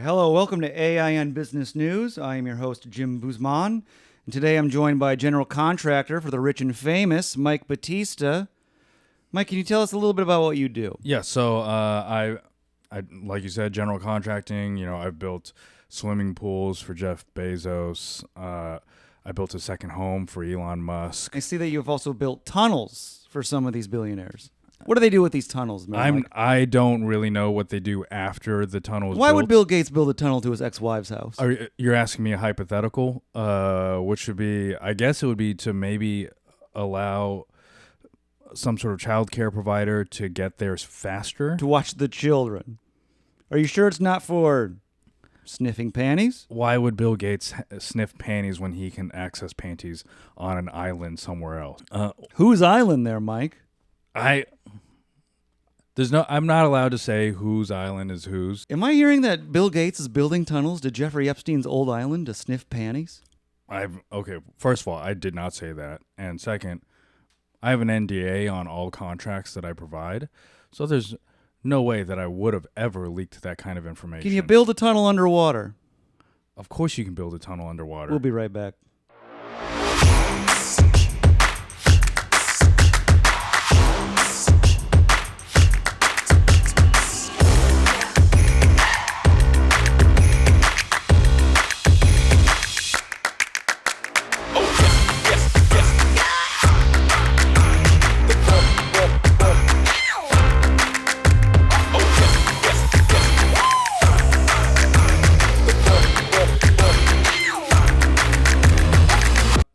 Hello, welcome to AIN Business News. I am your host, Jim Busman, and today I'm joined by General Contractor for the rich and famous, Mike Bautista. Mike, can you tell us a little bit about what you do? Yeah, so I like you said, general contracting. You know, I've built swimming pools for Jeff Bezos. I built a second home for Elon Musk. I see that you've also built tunnels for some of these billionaires. What do they do with these tunnels, man? I don't really know what they do after the tunnel is Why built. would Bill Gates build a tunnel to his ex-wife's house? You're asking me a hypothetical, which would be, I guess it would be to maybe allow some sort of child care provider to get theirs faster. To watch the children. Are you sure it's not for sniffing panties? Why would Bill Gates sniff panties when he can access panties on an island somewhere else? Whose island there, Mike? I'm not allowed to say whose island is whose. Am I hearing that Bill Gates is building tunnels to Jeffrey Epstein's old island to sniff panties? Okay, first of all, I did not say that. And second, I have an NDA on all contracts that I provide. So there's no way that I would have ever leaked that kind of information. Can you build a tunnel underwater? Of course you can build a tunnel underwater. We'll be right back.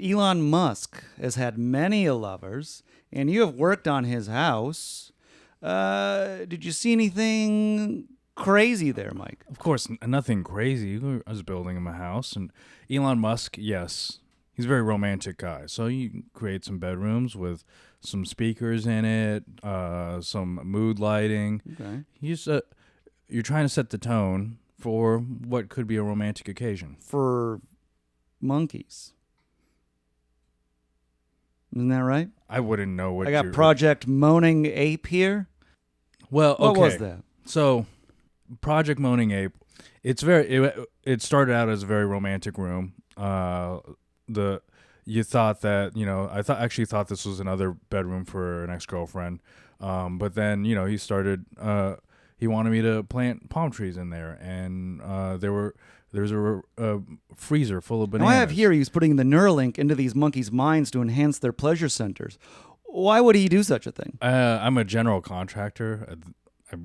Elon Musk has had many lovers, and you have worked on his house. Did you see anything crazy there, Mike? Of course, nothing crazy. I was building him a house, and Elon Musk, yes, he's a very romantic guy. So you create some bedrooms with some speakers in it, some mood lighting. Okay. You're trying to set the tone for what could be a romantic occasion. For monkeys. Isn't that right? I wouldn't know what I got Project Moaning Ape here. Well, okay. What was that? So, Project Moaning Ape, it started out as a very romantic room. You thought that, I actually thought this was another bedroom for an ex-girlfriend. But then, he started he wanted me to plant palm trees in there, and there's a freezer full of bananas. Now I have here he's putting the Neuralink into these monkeys' minds to enhance their pleasure centers. Why would he do such a thing? I'm a general contractor. I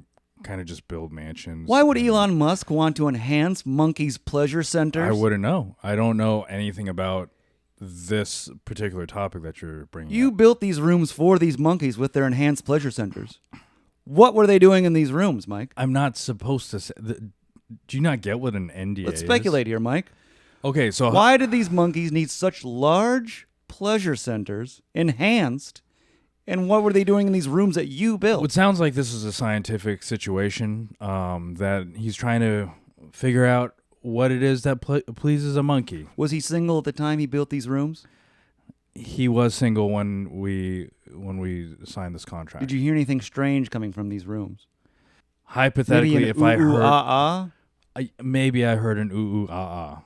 kind of just build mansions. Why would Elon Musk want to enhance monkeys' pleasure centers? I wouldn't know. I don't know anything about this particular topic that you're bringing You up. built these rooms for these monkeys with their enhanced pleasure centers. What were they doing in these rooms, Mike? I'm not supposed to say... Do you not get what an NDA is? Let's speculate here, Mike. Okay, so... Why did these monkeys need such large pleasure centers, enhanced, and what were they doing in these rooms that you built? It sounds like this is a scientific situation, that he's trying to figure out what it is that pleases a monkey. Was he single at the time he built these rooms? He was single when we signed this contract. Did you hear anything strange coming from these rooms? Hypothetically, if I heard... maybe I heard an ooh-ooh-ah-ah.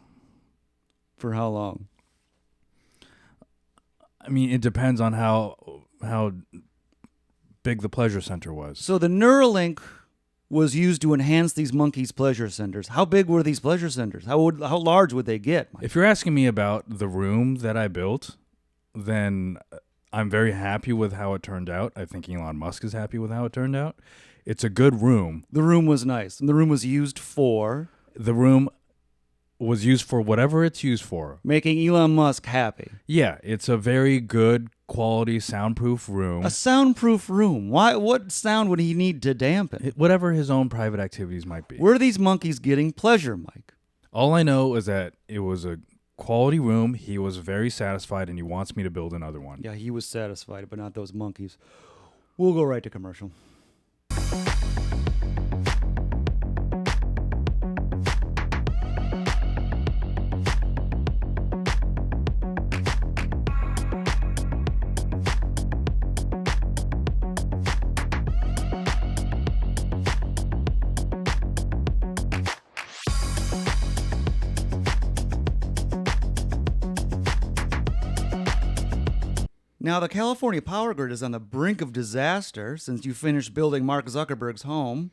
For how long? I mean, it depends on how big the pleasure center was. So the Neuralink was used to enhance these monkeys' pleasure centers. How big were these pleasure centers? How large would they get, Mike? If you're asking me about the room that I built, then I'm very happy with how it turned out. I think Elon Musk is happy with how it turned out. It's a good room. The room was nice. And the room was used for? The room was used for whatever it's used for. Making Elon Musk happy. Yeah, it's a very good quality soundproof room. A soundproof room? Why? What sound would he need to dampen? Whatever his own private activities might be. Were these monkeys getting pleasure, Mike? All I know is that it was a quality room. He was very satisfied, and he wants me to build another one. Yeah, he was satisfied, but not those monkeys. We'll go right to commercial. Now, the California power grid is on the brink of disaster since you finished building Mark Zuckerberg's home.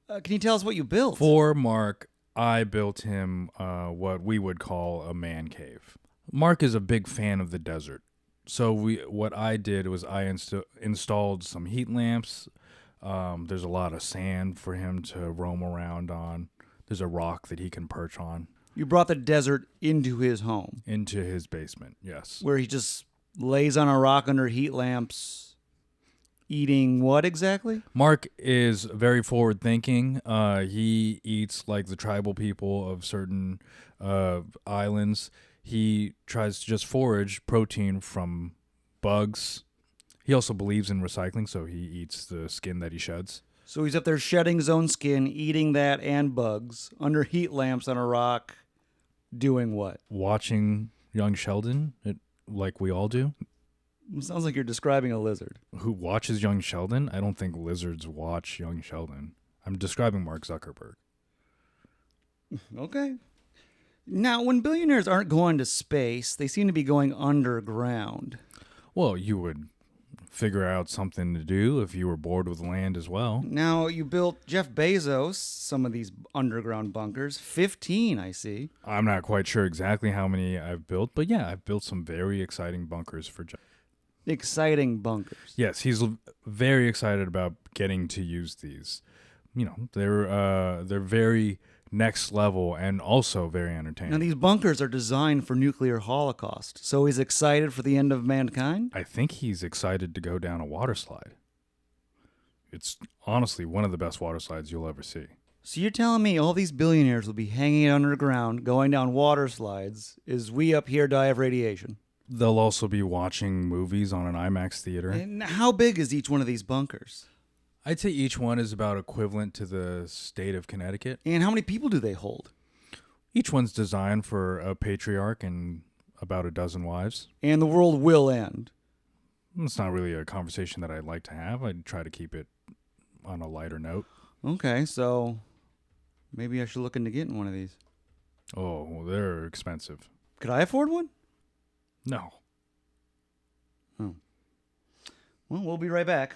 Can you tell us what you built? For Mark, I built him what we would call a man cave. Mark is a big fan of the desert. So what I did was I installed some heat lamps. There's a lot of sand for him to roam around on. There's a rock that he can perch on. You brought the desert into his home. Into his basement, yes. Where he just lays on a rock under heat lamps, eating what exactly? Mark is very forward-thinking. He eats like the tribal people of certain islands. He tries to just forage protein from bugs. He also believes in recycling, so he eats the skin that he sheds. So he's up there shedding his own skin, eating that and bugs, under heat lamps on a rock, doing what? Watching young Sheldon, like we all do. It sounds like you're describing a lizard. Who watches young Sheldon? I don't think lizards watch young Sheldon. I'm describing Mark Zuckerberg. Okay. Now, when billionaires aren't going to space, they seem to be going underground. Well, you would figure out something to do if you were bored with land as well. Now, you built Jeff Bezos some of these underground bunkers. 15, I see. I'm not quite sure exactly how many I've built, but yeah, I've built some very exciting bunkers for Jeff. Exciting bunkers. Yes, he's very excited about getting to use these. You know, they're very next level and also very entertaining. Now, these bunkers are designed for nuclear holocaust, so he's excited for the end of mankind? I think he's excited to go down a water slide. It's honestly one of the best water slides you'll ever see. So you're telling me all these billionaires will be hanging underground, going down water slides, as we up here die of radiation? They'll also be watching movies on an IMAX theater. And how big is each one of these bunkers? I'd say each one is about equivalent to the state of Connecticut. And how many people do they hold? Each one's designed for a patriarch and about a dozen wives. And the world will end. It's not really a conversation that I'd like to have. I'd try to keep it on a lighter note. Okay, so maybe I should look into getting one of these. Oh, well, they're expensive. Could I afford one? No. Oh. Well, we'll be right back.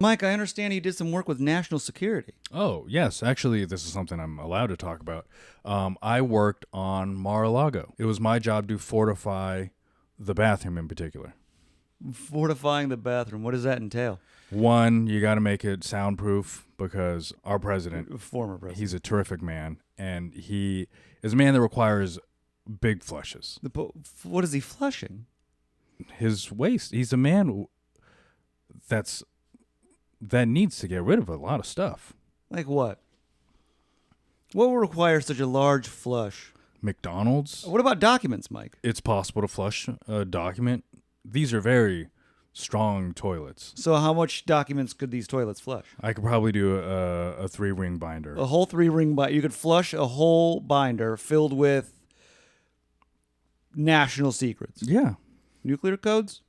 Mike, I understand you did some work with national security. Oh, yes. Actually, this is something I'm allowed to talk about. I worked on Mar-a-Lago. It was my job to fortify the bathroom in particular. Fortifying the bathroom. What does that entail? One, you got to make it soundproof because our president, Former president. he's a terrific man, and he is a man that requires big flushes. What is he flushing? His waste. He's a man that needs to get rid of a lot of stuff. Like what? What will require such a large flush? McDonald's. What about documents, Mike? It's possible to flush a document. These are very strong toilets. So how much documents could these toilets flush? I could probably do a 3-ring binder. A whole 3-ring binder. You could flush a whole binder filled with national secrets. Yeah. Nuclear codes?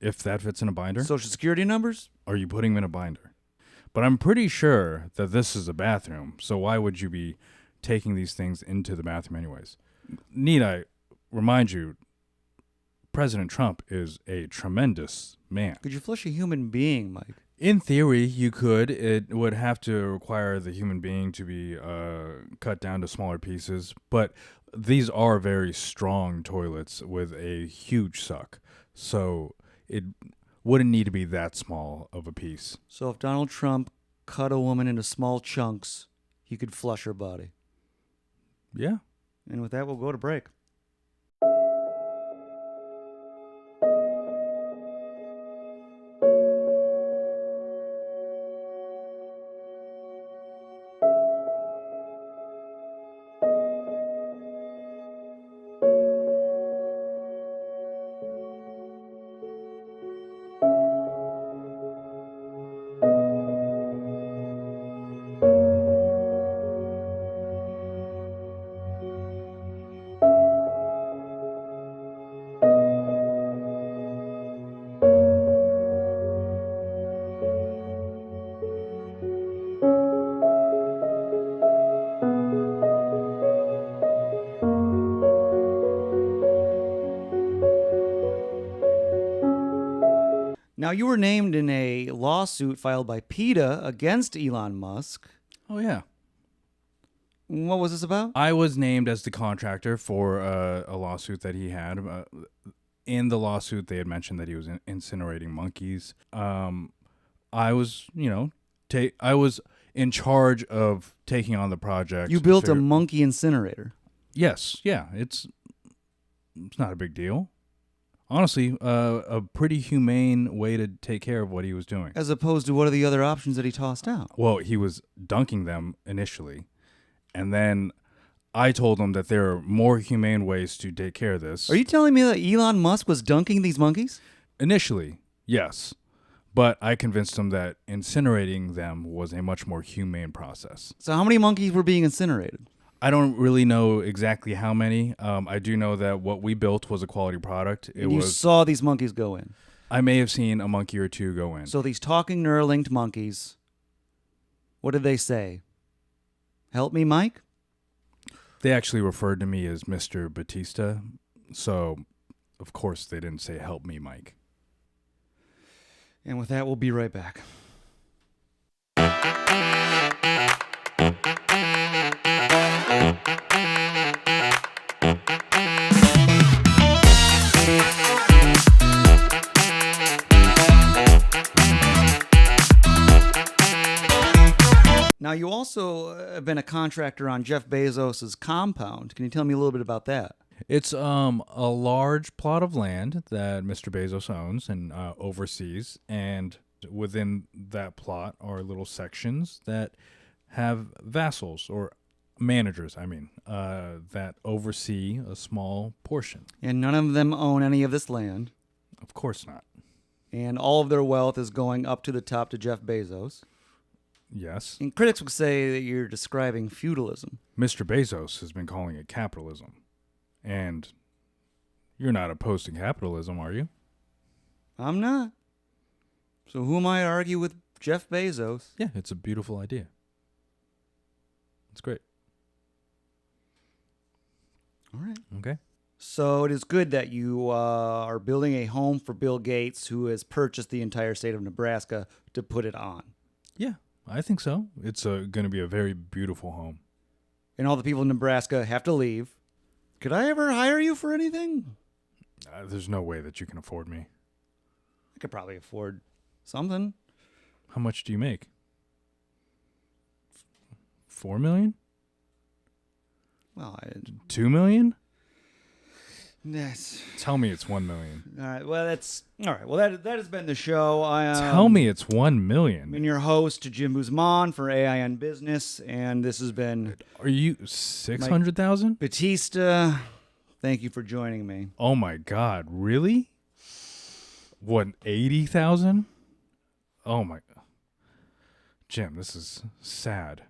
If that fits in a binder. Social security numbers? Are you putting them in a binder? But I'm pretty sure that this is a bathroom, so why would you be taking these things into the bathroom anyways? Need I remind you, President Trump is a tremendous man. Could you flush a human being, Mike? In theory, you could. It would have to require the human being to be cut down to smaller pieces, but these are very strong toilets with a huge suck, so it wouldn't need to be that small of a piece. So if Donald Trump cut a woman into small chunks, he could flush her body. Yeah. And with that, we'll go to break. Now, you were named in a lawsuit filed by PETA against Elon Musk. Oh, yeah. What was this about? I was named as the contractor for a lawsuit that he had. In the lawsuit, they had mentioned that he was incinerating monkeys. I was, I was in charge of taking on the project. You built a monkey incinerator. Yes, yeah. It's not a big deal. Honestly, a pretty humane way to take care of what he was doing. As opposed to what are the other options that he tossed out? Well, he was dunking them initially, and then I told him that there are more humane ways to take care of this. Are you telling me that Elon Musk was dunking these monkeys? Initially, yes. But I convinced him that incinerating them was a much more humane process. So how many monkeys were being incinerated? I don't really know exactly how many. I do know that what we built was a quality product. You saw these monkeys go in? I may have seen a monkey or two go in. So these talking Neuralinked monkeys, what did they say? Help me, Mike? They actually referred to me as Mr. Bautista. So, of course, they didn't say, help me, Mike. And with that, we'll be right back. Now, you also have been a contractor on Jeff Bezos' compound. Can you tell me a little bit about that? It's a large plot of land that Mr. Bezos owns and oversees, and within that plot are little sections that have vassals or managers, that oversee a small portion. And none of them own any of this land. Of course not. And all of their wealth is going up to the top to Jeff Bezos. Yes. And critics would say that you're describing feudalism. Mr. Bezos has been calling it capitalism. And you're not opposed to capitalism, are you? I'm not. So who am I to argue with Jeff Bezos? Yeah, it's a beautiful idea. It's great. All right. Okay. So it is good that you are building a home for Bill Gates, who has purchased the entire state of Nebraska to put it on. Yeah, I think so. It's going to be a very beautiful home. And all the people in Nebraska have to leave. Could I ever hire you for anything? There's no way that you can afford me. I could probably afford something. How much do you make? 4 million? Well, 2 million? Yes. Tell me it's 1 million. All right. Well, that's all right. Well, that has been the show. Tell me it's 1 million. I've been your host, Jim Busman for AIN Business, and this has been. Are you 600,000? Bautista. Thank you for joining me. Oh my God! Really? What, 80,000? Oh my. Jim, this is sad.